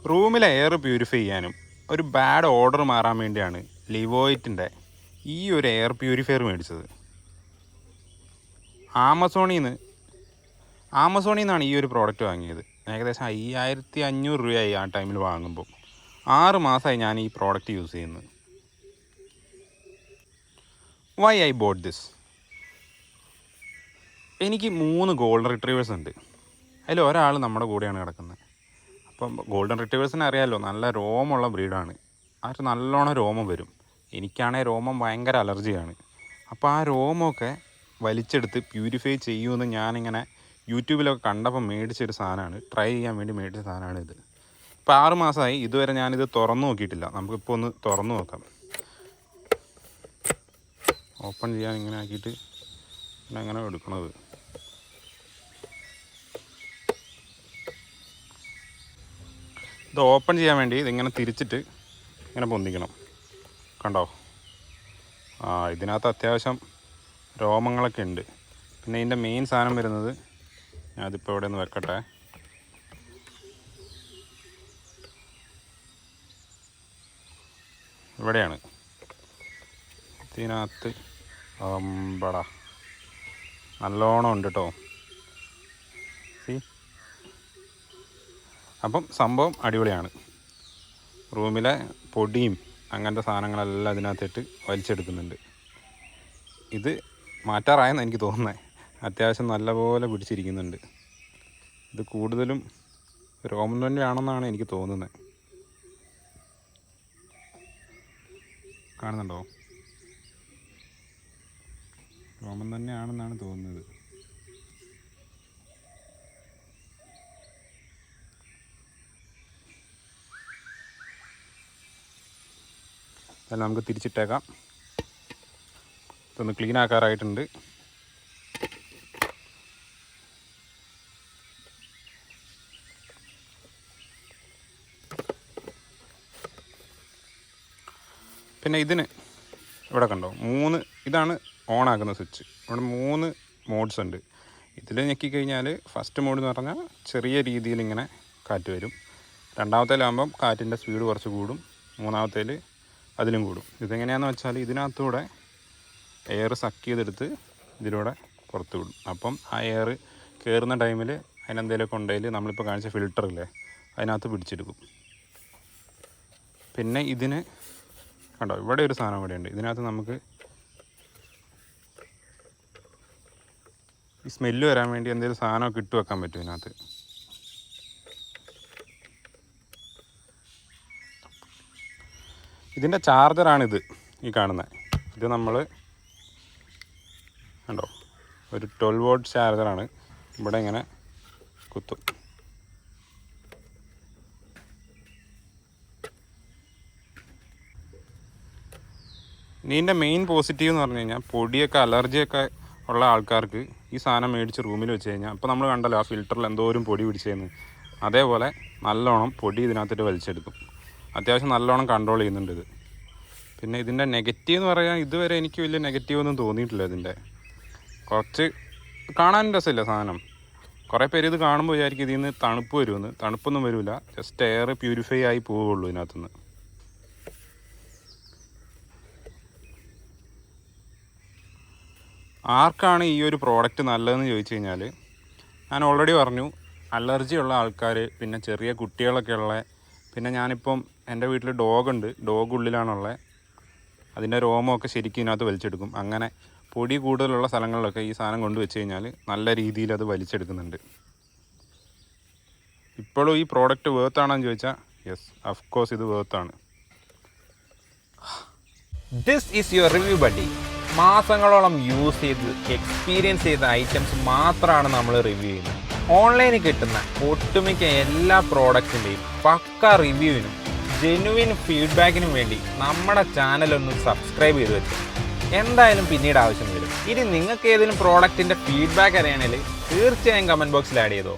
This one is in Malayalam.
റൂമിലെ എയർ പ്യൂരിഫൈ ചെയ്യാനും ഒരു ബാഡ് ഓർഡർ മാറാൻ വേണ്ടിയാണ് ലിവോയിറ്റിൻ്റെ ഈ ഒരു എയർ പ്യൂരിഫയർ മേടിച്ചത്. ആമസോണിൽ നിന്നാണ് ഈ ഒരു പ്രോഡക്റ്റ് വാങ്ങിയത്. ഏകദേശം 5500 രൂപയായി ആ ടൈമിൽ വാങ്ങുമ്പോൾ. 6 മാസമായി ഞാൻ ഈ പ്രോഡക്റ്റ് യൂസ് ചെയ്യുന്നത്. Why I bought this? എനിക്ക് 3 ഗോൾഡൻ റിട്രീവേഴ്സ് ഉണ്ട്. അതിൽ ഒരാൾ നമ്മുടെ കൂടെയാണ് കിടക്കുന്നത്. അപ്പം ഗോൾഡൻ റിട്രീവേഴ്സിനെ അറിയാമല്ലോ, നല്ല രോമമുള്ള ബ്രീഡാണ്. അവർ നല്ലോണം രോമം വരും. എനിക്കാണെങ്കിൽ രോമം ഭയങ്കര അലർജിയാണ്. അപ്പോൾ ആ രോമമൊക്കെ വലിച്ചെടുത്ത് പ്യൂരിഫൈ ചെയ്യുമെന്ന് ഞാനിങ്ങനെ യൂട്യൂബിലൊക്കെ കണ്ടപ്പോൾ മേടിച്ചൊരു സാധനമാണ്. ട്രൈ ചെയ്യാൻ വേണ്ടി മേടിച്ച സാധനമാണ് ഇത്. ഇപ്പോൾ 6 മാസമായി, ഇതുവരെ ഞാനിത് തുറന്നു നോക്കിയിട്ടില്ല. നമുക്കിപ്പോൾ ഒന്ന് തുറന്നു നോക്കാം. ഓപ്പൺ ചെയ്യാൻ ഇങ്ങനെ ആക്കിയിട്ട് പിന്നെ അങ്ങനെ എടുക്കണത്. ഇത് ഓപ്പൺ ചെയ്യാൻ വേണ്ടി ഇതിങ്ങനെ തിരിച്ചിട്ട് ഇങ്ങനെ പൊന്തിക്കണം. കണ്ടോ? ഇതിനകത്ത് അത്യാവശ്യം രോമങ്ങളൊക്കെ ഉണ്ട്. പിന്നെ ഇതിൻ്റെ മെയിൻ സാധനം വരുന്നത്, ഞാനിതിപ്പോൾ ഇവിടെ ഒന്ന് വെക്കട്ടെ. ഇവിടെയാണ്. ഇതിനകത്ത് അമ്പടാ നല്ലോണം ഉണ്ട് കേട്ടോ. അപ്പം സംഭവം അടിപൊളിയാണ്. റൂമിലെ പൊടിയും അങ്ങനത്തെ സാധനങ്ങളെല്ലാം ഇതിനകത്തിട്ട് വലിച്ചെടുക്കുന്നുണ്ട്. ഇത് മാറ്റാറായെന്ന് എനിക്ക് തോന്നുന്നത്. അത്യാവശ്യം നല്ലപോലെ പിടിച്ചിരിക്കുന്നുണ്ട്. ഇത് കൂടുതലും രോമം തന്നെയാണെന്നാണ് എനിക്ക് തോന്നുന്നത്. കാണുന്നുണ്ടോ? രോമം തന്നെയാണെന്നാണ് തോന്നുന്നത്. അതെല്ലാം നമുക്ക് തിരിച്ചിട്ടേക്കാം. ഇതൊന്ന് ക്ലീൻ ആക്കാറായിട്ടുണ്ട്. പിന്നെ ഇതിന് ഇവിടെ കണ്ടോ, 3 ഇതാണ് ഓൺ ആക്കുന്ന സ്വിച്ച്. ഇവിടെ 3 മോഡ്സ് ഉണ്ട്. ഇതിൽ ഞെക്കിക്കഴിഞ്ഞാൽ ഫസ്റ്റ് മോഡ് എന്ന് പറഞ്ഞാൽ ചെറിയ രീതിയിൽ ഇങ്ങനെ കാറ്റ് വരും. രണ്ടാമത്തേലാകുമ്പം കാറ്റിൻ്റെ സ്പീഡ് കുറച്ച് കൂടും. മൂന്നാമത്തേൽ അതിലും കൂടും. ഇതെങ്ങനെയാണെന്ന് വെച്ചാൽ ഇതിനകത്തൂടെ എയർ സക്ക് ചെയ്തെടുത്ത് ഇതിലൂടെ പുറത്ത് വിടും. അപ്പം ആ എയർ കയറുന്ന ടൈമിൽ അതിനെന്തെങ്കിലുമൊക്കെ ഉണ്ടെങ്കിൽ നമ്മളിപ്പോൾ കാണിച്ച ഫിൽറ്ററില്ലേ, അതിനകത്ത് പിടിച്ചെടുക്കും. പിന്നെ ഇതിന് കണ്ടോ, ഇവിടെ ഒരു സാധനം ഇവിടെ ഉണ്ട്. ഇതിനകത്ത് നമുക്ക് ഈ സ്മെല്ല് വരാൻ വേണ്ടി എന്തെങ്കിലും സാധനമൊക്കെ ഇട്ട് വെക്കാൻ പറ്റും ഇതിനകത്ത്. ഇതിൻ്റെ ചാർജറാണിത്, ഈ കാണുന്നത്. ഇത് നമ്മൾ കണ്ടോ, ഒരു 12 വോൾട്ട് ചാർജറാണ്. ഇവിടെ ഇങ്ങനെ കുത്തും. ഇതിൻ്റെ മെയിൻ പോസിറ്റീവ് എന്ന് പറഞ്ഞു കഴിഞ്ഞാൽ പൊടിയൊക്കെ അലർജിയൊക്കെ ഉള്ള ആൾക്കാർക്ക് ഈ സാധനം മേടിച്ച് റൂമിൽ വെച്ച് കഴിഞ്ഞാൽ, അപ്പോൾ നമ്മൾ കണ്ടല്ലോ ആ ഫിൽറ്ററിൽ എന്തോരം പൊടി പിടിച്ചതെന്ന്, അതേപോലെ നല്ലോണം പൊടി ഇതിനകത്തിട്ട് വലിച്ചെടുക്കും. അത്യാവശ്യം നല്ലോണം കൺട്രോൾ ചെയ്യുന്നുണ്ട് ഇത്. പിന്നെ ഇതിൻ്റെ നെഗറ്റീവ് എന്ന് പറയാൻ ഇതുവരെ എനിക്ക് വലിയ നെഗറ്റീവ് ഒന്നും തോന്നിയിട്ടില്ല. ഇതിൻ്റെ കുറച്ച് കാണാൻ രസമില്ല സാധനം. കുറേ പേര് ഇത് കാണുമ്പോൾ വിചാരിക്കും ഇതിൽ നിന്ന് തണുപ്പ് വരുമെന്ന്. തണുപ്പൊന്നും വരില്ല, ജസ്റ്റ് എയർ പ്യൂരിഫൈ ആയി പോവുള്ളൂ ഇതിനകത്തുനിന്ന്. ആർക്കാണ് ഈ ഒരു പ്രോഡക്റ്റ് നല്ലതെന്ന് ചോദിച്ചു കഴിഞ്ഞാൽ, ഞാൻ ഓൾറെഡി പറഞ്ഞു, അലർജി ഉള്ള ആൾക്കാർ, പിന്നെ ചെറിയ കുട്ടികളൊക്കെ ഉള്ള, പിന്നെ ഞാനിപ്പം എൻ്റെ വീട്ടിൽ ഡോഗുണ്ട്, ഡോഗ് ഉള്ളിലാണുള്ളത്. അതിൻ്റെ രോമമൊക്കെ ശരിക്കും ഇതിനകത്ത് വലിച്ചെടുക്കും. അങ്ങനെ പൊടി കൂടുതലുള്ള സ്ഥലങ്ങളിലൊക്കെ ഈ സാധനം കൊണ്ട് വെച്ച് കഴിഞ്ഞാൽ നല്ല രീതിയിൽ അത് വലിച്ചെടുക്കുന്നുണ്ട്. ഇപ്പോഴും ഈ പ്രോഡക്റ്റ് വേർത്താണെന്ന് ചോദിച്ചാൽ യെസ്, ഓഫ് കോഴ്സ് ഇത് വേർത്താണ്. This is your review buddy. മാസങ്ങളോളം യൂസ് ചെയ്ത് എക്സ്പീരിയൻസ് ചെയ്ത ഐറ്റംസ് മാത്രമാണ് നമ്മൾ റിവ്യൂ ചെയ്യുന്നത്. ഓൺലൈനിൽ കിട്ടുന്ന ഒട്ടുമിക്ക എല്ലാ പ്രോഡക്റ്റിൻ്റെയും പക്ക റിവ്യൂവിനും ജെനുവിൻ ഫീഡ്ബാക്കിനും വേണ്ടി നമ്മുടെ ചാനലൊന്ന് സബ്സ്ക്രൈബ് ചെയ്ത് വെച്ചു. എന്തായാലും പിന്നീട് ആവശ്യം വരും. ഇനി നിങ്ങൾക്ക് ഏതെങ്കിലും പ്രോഡക്റ്റിൻ്റെ ഫീഡ്ബാക്ക് അറിയണമെങ്കിൽ തീർച്ചയായും കമൻറ്റ് ബോക്സിൽ ആഡ് ചെയ്തോ.